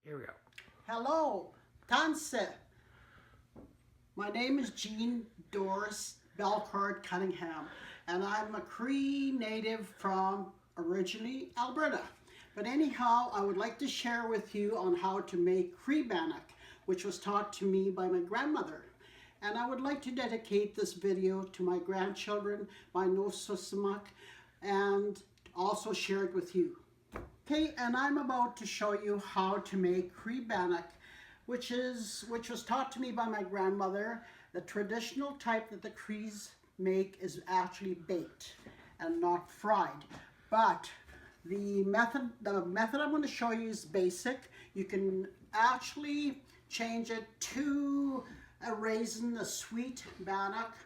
Here we go. Hello, Tanse. My name is Jean Doris Belcourt Cunningham, and I'm a Cree native from originally Alberta. But anyhow, I would like to share with you on how to make Cree Bannock, which was taught to me by my grandmother. And I would like to dedicate this video to my grandchildren, my Nosusumak, and also share it with you. Okay, and I'm about to show you how to make Cree Bannock, which was taught to me by my grandmother. The traditional type that the Crees make is actually baked and not fried. But the method I'm going to show you is basic. You can actually change it to a raisin, a sweet bannock,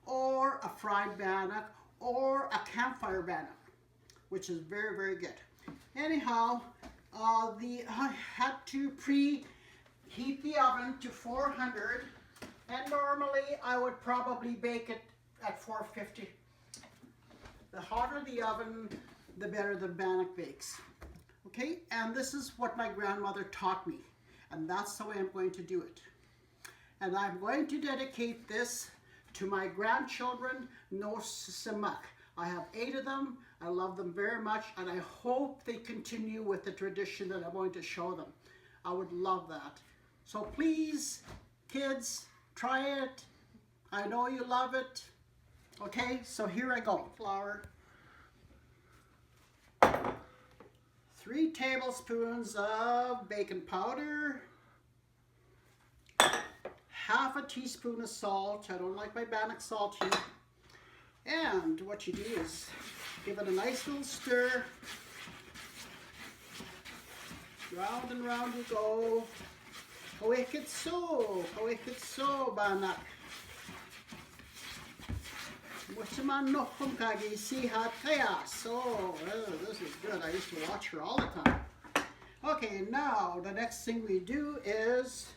or a fried bannock, or a campfire bannock, which is very, very good. Anyhow, I had to preheat the oven to 400, and normally I would probably bake it at 450. The hotter the oven, the better the bannock bakes. Okay, and this is what my grandmother taught me, and that's the way I'm going to do it. And I'm going to dedicate this to my grandchildren, Nosusumak. I have 8 of them. I love them very much, and I hope they continue with the tradition that I'm going to show them. I would love that. So please, kids, try it. I know you love it. Okay, so here I go. Flour. 3 tablespoons of baking powder. Half a teaspoon of salt. I don't like my bannock salty. And what you do is give it a nice little stir. Round and round you go. Kawekitso bannock. So this is good. I used to watch her all the time. Okay, now the next thing we do is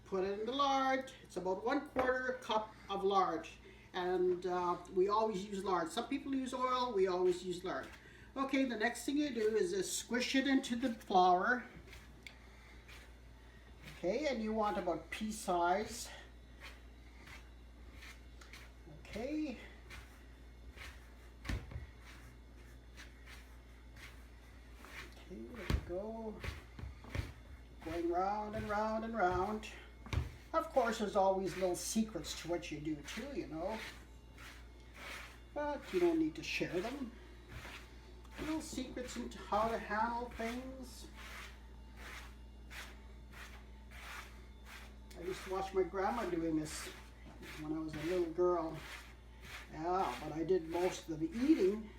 put it in the lard. It's about 1/4 cup of lard. And we always use lard. Some people use oil, we always use lard. Okay, the next thing you do is just squish it into the flour. Okay, and you want about pea size. Okay. Okay, there we go. Going round and round and round. Of course, there's always little secrets to what you do too, you know. But you don't need to share them. Little secrets into how to handle things. I used to watch my grandma doing this when I was a little girl. Yeah, but I did most of the eating.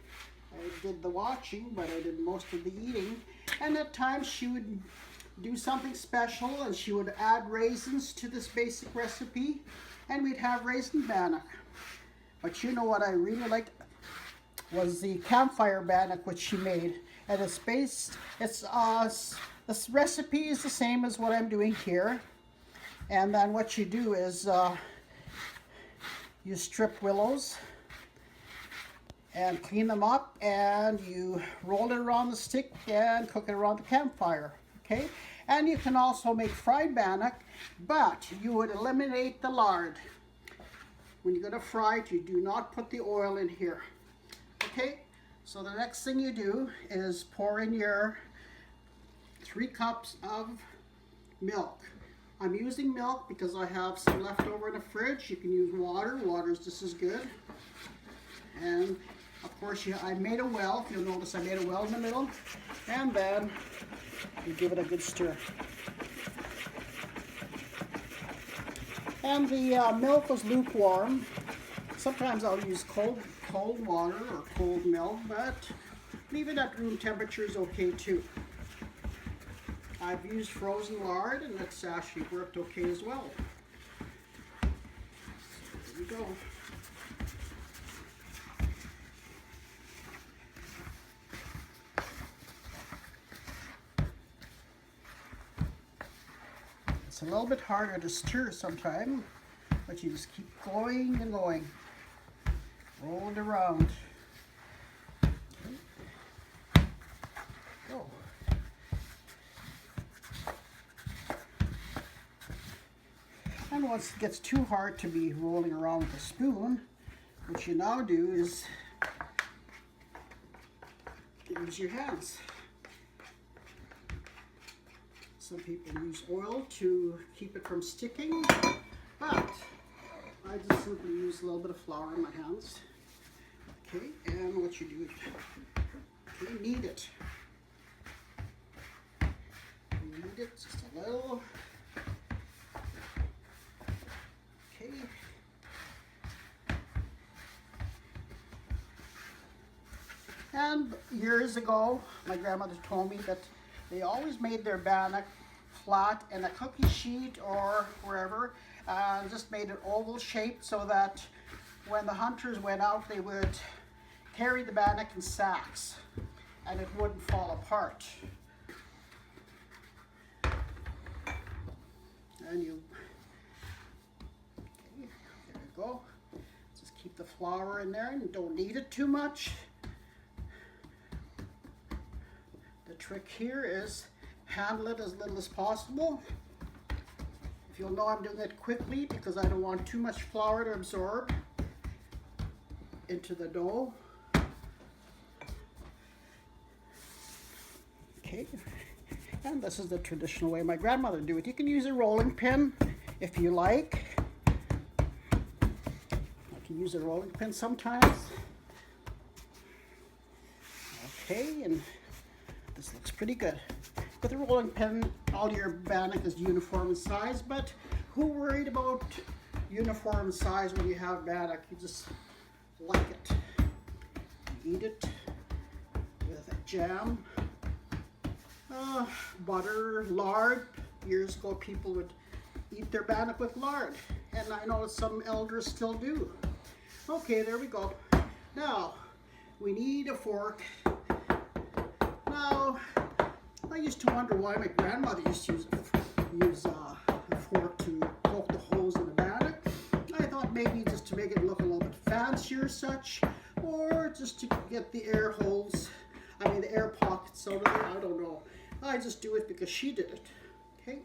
I did the watching, but I did most of the eating. And at times she would do something special, and she would add raisins to this basic recipe, and we'd have raisin bannock. But you know what I really liked was the campfire bannock, which she made, and it's this recipe is the same as what I'm doing here. And then what you do is you strip willows and clean them up, and you roll it around the stick and cook it around the campfire. Okay, and you can also make fried bannock, but you would eliminate the lard. When you're going to fry it, you do not put the oil in here. Okay, so the next thing you do is pour in your 3 cups of milk. I'm using milk because I have some left over in the fridge. You can use water. Water is just as good. And of course, I made a well. You'll notice I made a well in the middle. And then you give it a good stir. And the milk was lukewarm. Sometimes I'll use cold water or cold milk, but leave it at room temperature is okay too. I've used frozen lard, and it's actually worked okay as well. So there you go. It's a little bit harder to stir sometimes, but you just keep going and going. Roll it around. Okay. Go. then once it gets too hard to be rolling around with a spoon, what you now do is use your hands. Some people use oil to keep it from sticking, but I just simply use a little bit of flour in my hands. Okay, and what you do is knead it. Knead it just a little. Okay. And years ago, my grandmother told me that they always made their bannock flat in a cookie sheet or wherever, and just made it oval shaped so that when the hunters went out, they would carry the bannock in sacks and it wouldn't fall apart. And you, okay, there you go. Just keep the flour in there and don't knead it too much. The trick here is handle it as little as possible. If you'll know, I'm doing it quickly because I don't want too much flour to absorb into the dough. Okay, and this is the traditional way my grandmother do it. You can use a rolling pin if you like. I can use a rolling pin sometimes. Okay, and this looks pretty good. With a rolling pin, all your bannock is uniform in size, but who worried about uniform size when you have bannock? You just like it. You eat it with a jam, butter, lard. Years ago, people would eat their bannock with lard, and I know some elders still do. Okay, there we go. Now, we need a fork. Now, I used to wonder why my grandmother used to use a fork to poke the holes in the bannock. I thought maybe just to make it look a little bit fancier or such, or just to get the air holes, the air pockets out of there, I don't know. I just do it because she did it, okay?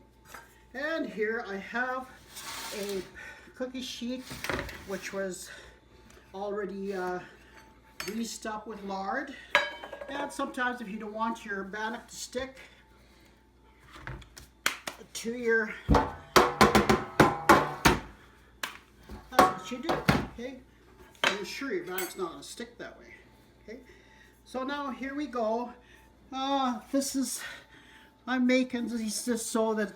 And here I have a cookie sheet, which was already greased up with lard. And sometimes if you don't want your bannock to stick to your, that's what you do, okay? I'm sure your bannock's not going to stick that way, okay? So now here we go. This is, I'm making this just so that,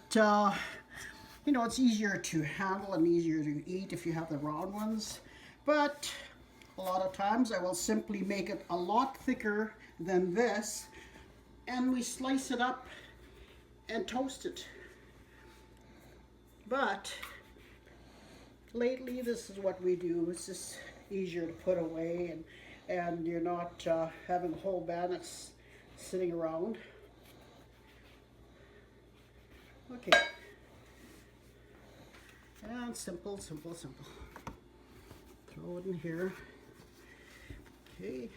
you know, it's easier to handle and easier to eat if you have the round ones. But a lot of times I will simply make it a lot thicker than this, and we slice it up and toast it. But lately this is what we do. It's just easier to put away, and you're not having whole bannocks sitting around. Okay, and simple, simple, simple. Throw it in here. Okay.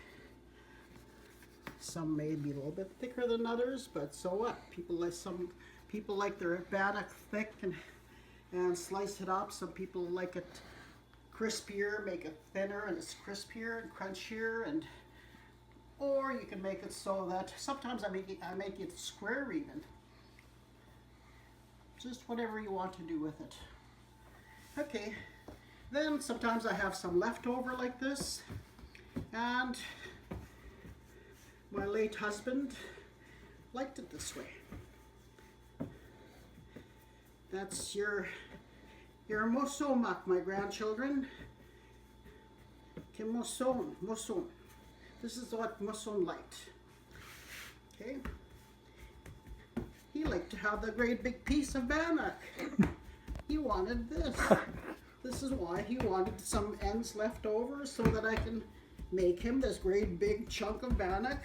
Some may be a little bit thicker than others, but so what? Some people like their bannock thick and slice it up. Some people like it crispier, make it thinner and it's crispier and crunchier, or you can make it so that sometimes I make it square even. Just whatever you want to do with it. Okay, then sometimes I have some leftover like this, and my late husband liked it this way. That's your mosomak, my grandchildren. Moson. This is what Moson liked. Okay. He liked to have the great big piece of bannock. He wanted this. This is why he wanted some ends left over so that I can make him this great big chunk of bannock,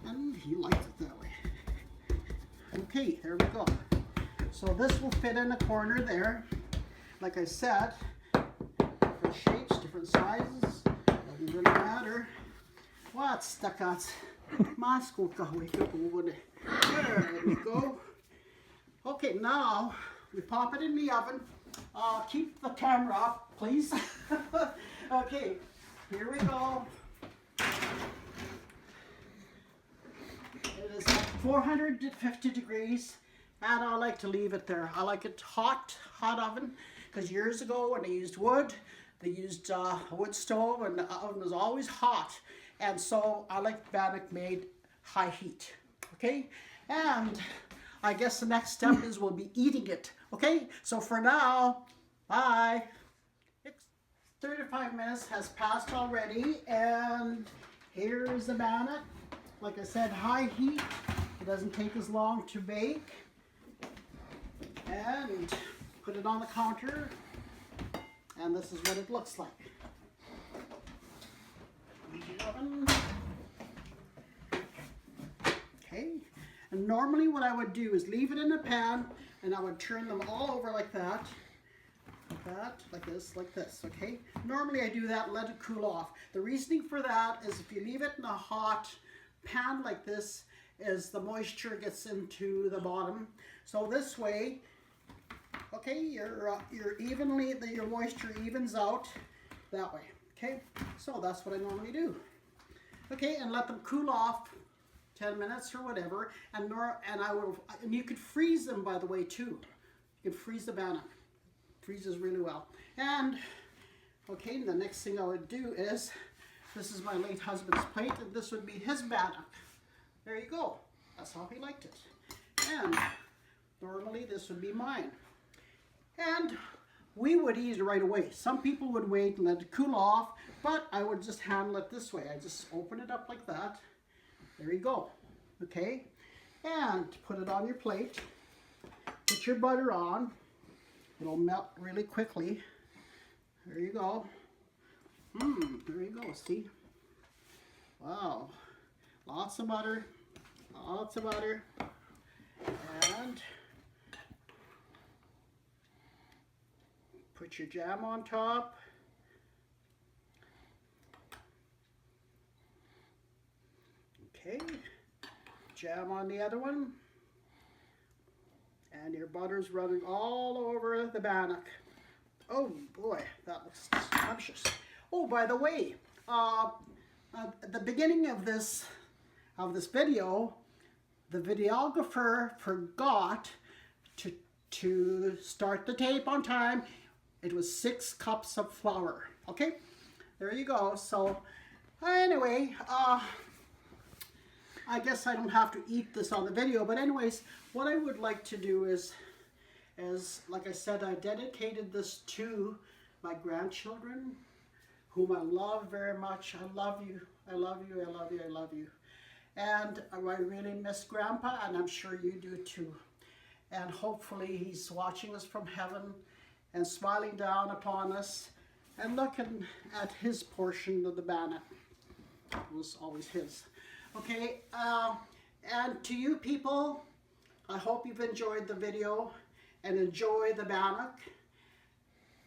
and he liked it that way. Okay, there we go. So this will fit in a corner there. Like I said, different shapes, different sizes, doesn't really matter. What's stuck out? There we go. Okay, now we pop it in the oven Keep the camera up, please. Okay, here we go. It is at 450 degrees, and I like to leave it there. I like it hot oven, because years ago when they used wood, they used a wood stove, and the oven was always hot. And so I like Bannock made high heat. Okay, and I guess the next step is we'll be eating it. Okay, so for now, bye. 35 minutes has passed already, and here's the Bannock. Like I said, high heat. It doesn't take as long to bake. And put it on the counter, and this is what it looks like. Okay, and normally what I would do is leave it in a pan, and I would turn them all over like that. Like this, okay? Normally I do that and let it cool off. The reasoning for that is if you leave it in a hot pan like this, is the moisture gets into the bottom. So this way, okay, your moisture evens out that way, okay? So that's what I normally do. Okay, and let them cool off 10 minutes or whatever, and you could freeze them, by the way, too. You can freeze the Bannock. Freezes really well. And okay, the next thing I would do is, this is my late husband's plate, and this would be his Bannock. There you go. That's how he liked it. And normally this would be mine. And we would eat it right away. Some people would wait and let it cool off, but I would just handle it this way. I just open it up like that. There you go. Okay, and put it on your plate. Put your butter on. It'll melt really quickly. There you go. There you go, see? Wow. Lots of butter. Lots of butter. And put your jam on top. Okay. Jam on the other one. And your butter's running all over the Bannock. Oh boy, that looks scrumptious. Oh, by the way, at the beginning of this video, the videographer forgot to start the tape on time. It was 6 cups of flour. Okay, there you go. So anyway, I guess I don't have to eat this on the video, but anyways, what I would like to do is like I said, I dedicated this to my grandchildren, whom I love very much. I love you, I love you, I love you, I love you. And I really miss Grandpa, and I'm sure you do too. And hopefully he's watching us from heaven and smiling down upon us and looking at his portion of the Bannock. It was always his. Okay, and to you people, I hope you've enjoyed the video and enjoy the Bannock.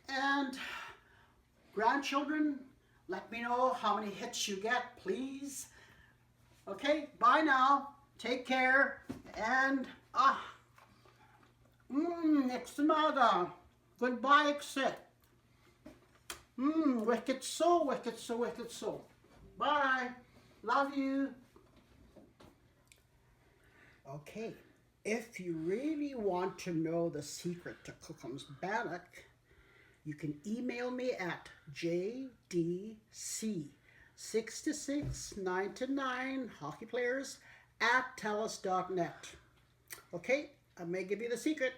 And grandchildren, let me know how many hits you get, please. Okay, bye now. Take care. And, nästa maga. Goodbye, exit. Wicked so, wicked so, wicked so. Bye. Love you. Okay, if you really want to know the secret to Cookum's Bannock, you can email me at jdc66929hockeyplayers@telus.net. Okay, I may give you the secret.